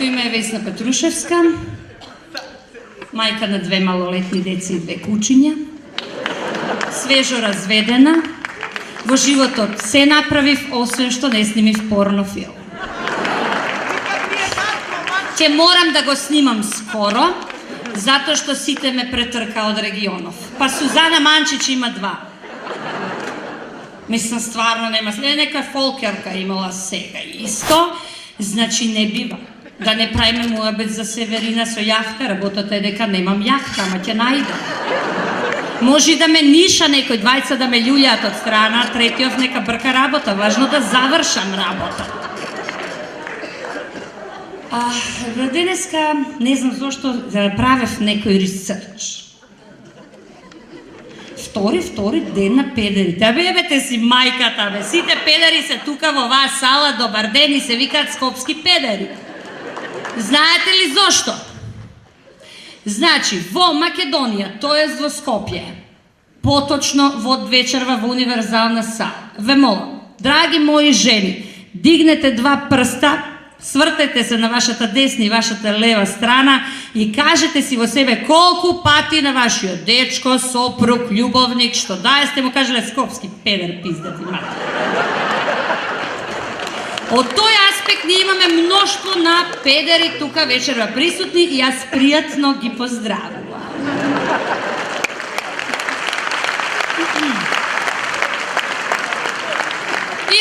Моето име е Весна Петрушевска, мајка на 2 малолетни деца и 2 кучиња, свежо разведена, во животот се направив, освен што не снимив порнофилм. Ќе морам да го снимам скоро, затоа што сите ме претрка од регионов. Па Сузана Манчич има 2. Мислам, стварно нема. Нека фолкерка имала сега исто, значи не бива. Да не правиме муабет за Северина со јахта, работата е дека немам јахта, ама ќе најдам. Може да ме ниша некој, 20 да ме љулјат од страна, третиот нека брка работа, важно да завршам работа. Денеска, не знам зошто, правев некој ресерч. Втори ден на педерите. Бебете си мајката, бе. Сите педери се тука во оваа сала, добар ден и се викаат скопски педери. Знаете ли зошто? Значи, во Македонија, тоест во Скопје, поточно во вечерва во универзална сала, ве молам, драги мои жени, дигнете 2 прста, свртете се на вашата десна и вашата лева страна и кажете си во себе колку пати на вашиот дечко, сопруг, љубовник, што да сте му кажале скопски педер пиздати мати. Од тој аспект ние имаме мноштво на педери тука вечерва присутни и јас пријатно ги поздравувам.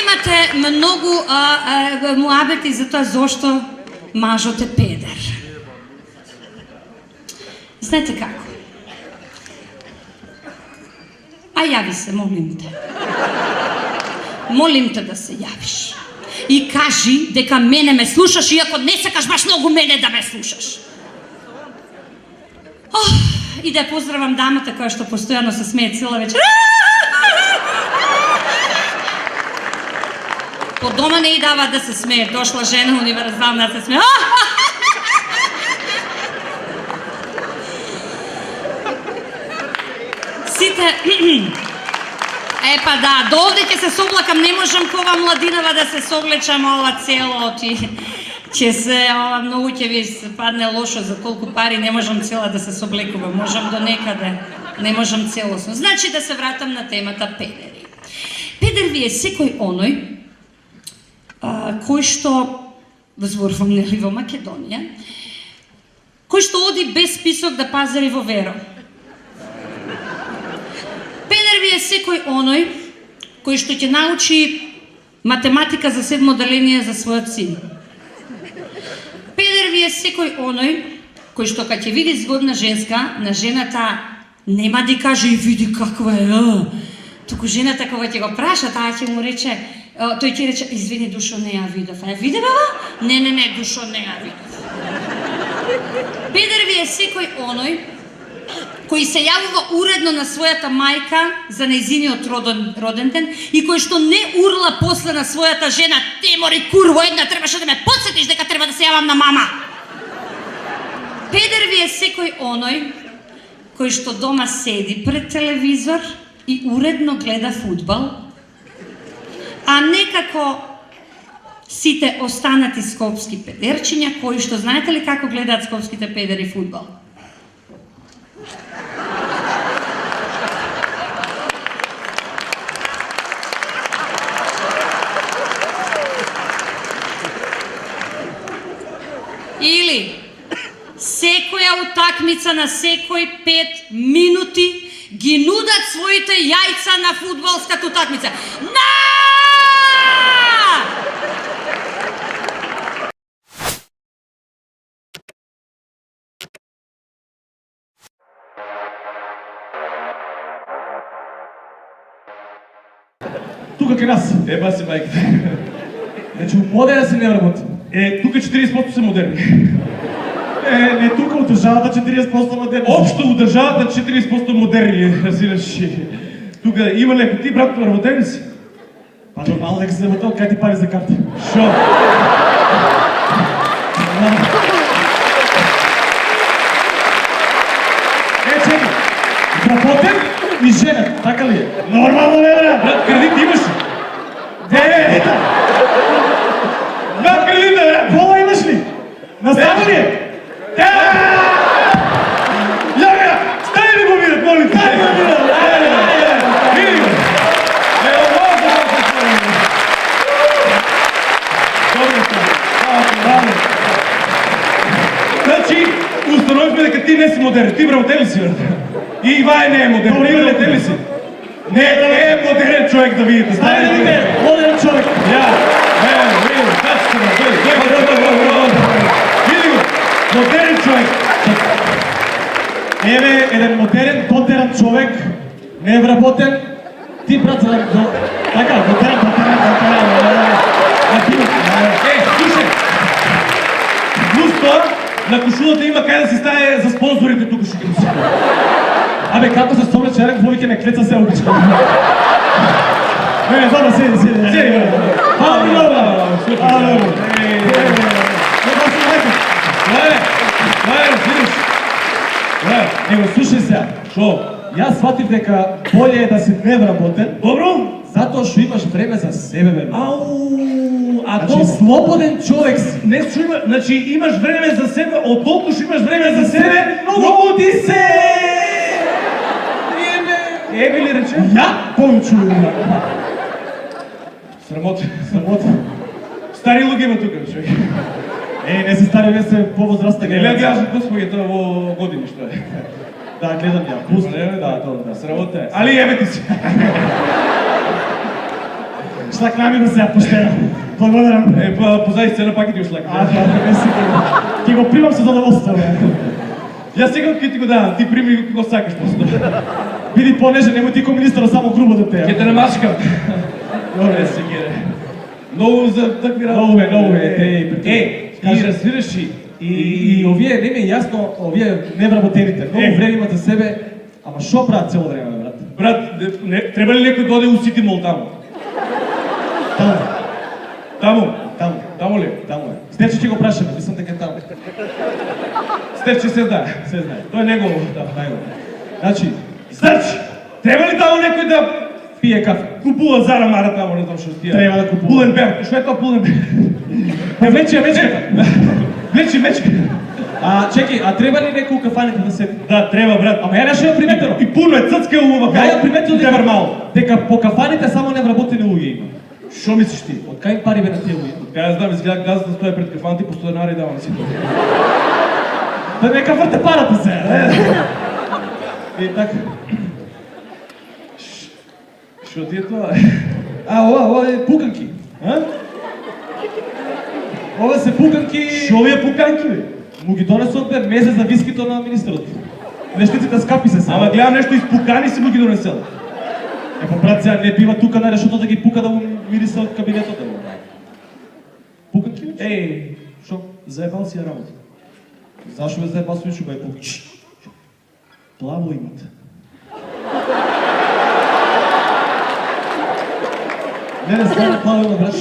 Имате многу муабети за тоа зошто мажот е педер. Знаете како? Јави се, молим те. Молим те да се јавиш. И кажи дека мене ме слушаш, иако не сакаш баш многу мене да ме слушаш. И да поздравам дамата која што постојано се смее цела вечер. По дома не и дава да се смее. Дошла жена универзална да се смее. Сите... Епа да, до овде ќе се соблакам, не можам кова младинава да се соблечам ова цело, ќе се, многу ќе ви падне лошо за толку пари, не можам цела да се соблекувам, можам до некаде, не можам целосно. Значи да се вратам на темата педери. Педер ви е секој оној, кој што, зборувам нели во Македонија, кој што оди без список да пазари во Веро. Педер ви е секој оној кој што ќе научи математика за 7 деление за својот син. Педер ви е секој оној кој што кога ќе види згодна женска, на жената нема да каже и види каква е, туку жената кога ќе го праша, таа ќе му рече, тој ќе рече, извини душо, не ја видов. Виде баба? Не, душо, не ја видов. Педер ви е секој оној кој се јавува уредно на својата мајка за нејзиниот роден ден и кој што не урла после на својата жена, те мори курво една, требаше да ме подсетиш дека треба да се јавам на мама. Педер ви е секој оној кој што дома седи пред телевизор и уредно гледа фудбал, а некако сите останати скопски педерчиња кои што знаете ли како гледаат скопските педери фудбал? Или секоја утакмица на секој 5 минути ги нудат своите јајца на фудбалската утакмица. На! Тука кај нас, еба си мајките. Значи, модерна се не работи. Тука 40% се модерни. Не, тука у државата 40% модерни. Обшто у државата 40% модерни, разбираш. Тука има леко ти, брат, работени си? Па нормално дека се работел, кај ти пари за карта? Шо? Чекай, работен и женат, така ли е? Нормално не е, брат, кредит имаш ли? Ето! На кредита, пола имаш ли? Насамо ли? Јага! Стај ли го видат, молим те! Стај ли го видат! Види го! Ево, може да се отвори. Добре сте. Браво. Значи, установихме дека ти не си модерен. Ти работен ли си, брат? И Ивај не е модерен. Ти работен ли си? Не е модерен човек да видите. Стај ли видите? Модерен човек. Ја. Ево, види го. Качи се, види го. Модерен човек. Еве, еден модерен, дотеран човек, не е вработен. Ти, брат, така, дотеран. Слушай, плюс тоа, на кошулата има кај да си стае за спонсорите тук ще ги си. Абе, како се собре черен, повеќе не клеца се обича. Не, добре, седи. Седи, видиш. Него, слушай сега. Шо? Јас сватив дека болje е да си невработен. Добро? Затоа што имаш време за себе, бе. Ау, а значи, слободен човек си. Не чума, значи имаш време за себе, од толку што имаш време за себе, многу ти се. Ебе ли рече? Ја повечувам. Срамота. Стари луѓе има тука, човек. Не се стари, не се повозрастна генерација. Не гледаш Господи, тоа во години, што е? Да, гледам ја. Пусто. Да, срамота е. Али ебе ти си. Шлакнами да се ја поштена. Благодарам. Позади сцена пак и ти ушлакнам. Ке го примам со задоволство, бе. Јас сега ке ти го давам, ти прими го сакаш после. Биди понежен, немој ти ко министар, само грубо да те. Ке те намачкам. Добре, се гере. Многу за такви работи. Многу е. И разбираш и овие не ми е јасно, овие невработените, многу време имат за себе, ама шо прават цело време, брат? Брат, треба ли некој да оде у Сити Мол таму? Таму ли? Таму е. Стефче ќе го прашаме, мислам дека е таму. Стефче се знае. Тоа е негово, Значи, треба ли таму некој да пие кафе? Купува Зара Мара таму, не знам што стија. Треба да купува. Пуленберг, што е тоа Пуленберг? Мечка. Чекай, треба ли некој у кафаните да седи? Да, треба, брат. Ама ја нешто ја приметено. И пуно е ццка убава. Ја приметено дека по кафаните само невработени луѓе има. Шо мислиш ти? Од кај им пари бе на тие луѓе? Од кај знам, изгледа газата стои пред кафаните по 100 денари и давам си тоа. Да нека врте парата се. И така. Шо ти е тоа? Ова е пуканки. Ова се пуканки... Шо е пуканки, бе? Му ги донесот, бе, мезе за вискито на министерот. Нештиците скапи се сега. Ама гледам нешто испукани си му ги донесел. Па брат, сега не бива тука на решото да ги пука да му мириса од кабинетот. Пуканки, бе? Шо? Заебал си ја работа. Зашо бе заебал си вишу, бе, пуканки? Плаво имате. Не знам плаво има, брат.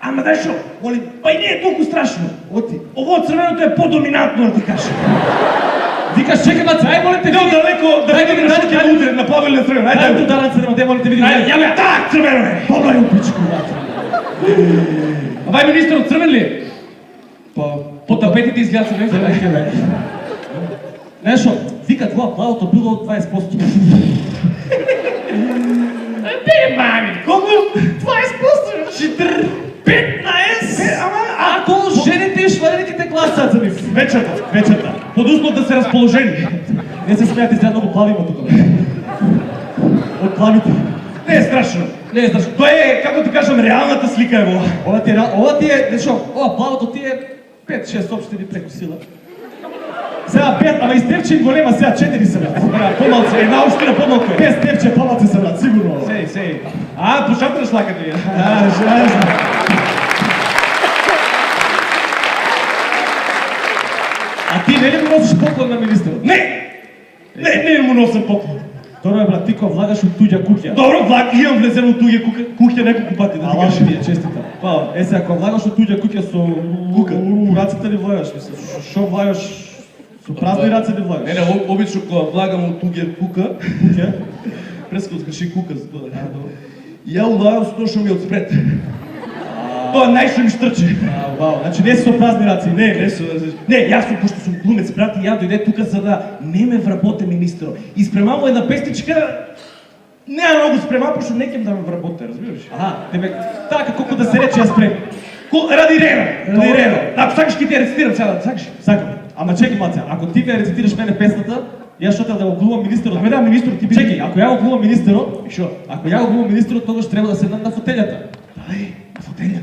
Ама дай шо, молим, па и не е толку страшно. Оти. Ово црвеното е по-доминантно, да ти кажа. Викаш, чекай, бац, ај, молим те, види. Далеко, да види нешто ќе го удре на плаво или на црвено. Ај, дай ударат црвено, те молим те види. Ај, ја так, црвено е. Побај у пичку, брат. Ама ај, министерот црвен ли е? По тапетите изгледа црвен. Нешто, вика тоа плавото било од 20%. Бе, мами, колку? 20%? 15? Ако жените и шваренките гласат за нив. Вечерта. Под услов да се разположени. Не се смејате, сега многу плави има тука. Од плавите. Не е страшно. Тоа е, како ти кажам, реалната слика е ова. Ова ти е, нешо, ова плавото ти е 5-6 општени преку сила. Сега 5, ама и Стефче им го нема сега 4 се, брат. Помалце, една општина помалко е. 5 Стефче помалце се, брат, сигурно. Сей. Пушатра шлаката ви. А ти не ли му носиш поклон на министерот? Не му носам поклон. Добро, брат, ти кога влагаш од туѓа куќа. Добро, имам влезено од туѓа куќа неколку пати, да ти кажам. Ала, честита. Сега, кога влагаш од туѓа куќа со раците ли влагаш, мислам? Шо влагаш? Со празни раце ли влагаш? Не, обично кога влагам од туѓа кука, преска открши кука за тоа. Ја влагам со тоа што ми од спред. тоа најшо ми штрче. Вау, значи не со празни раци, не, јас сум, пошто сум глумец, брат, и ја дојде тука за да не ме вработе министро. И спремамо една песничка, не многу спрема, пошто не ќем да ме вработе, разбираш? Тебе, така, колку да се рече, ја спрем. Ради Рена. Ако сакаш ки ти рецитирам сега, сакаш? Сакам. Ама чекай малце, ако ти ме рецитираш мене песната, јас шо треба да го глумам министерот. Мене министерот ти би. Чекай, ако ја го глумам министерот, и шо? Ако ја го глумам министерот, тогаш треба да седнам на фотелјата. Дај, на фотелја.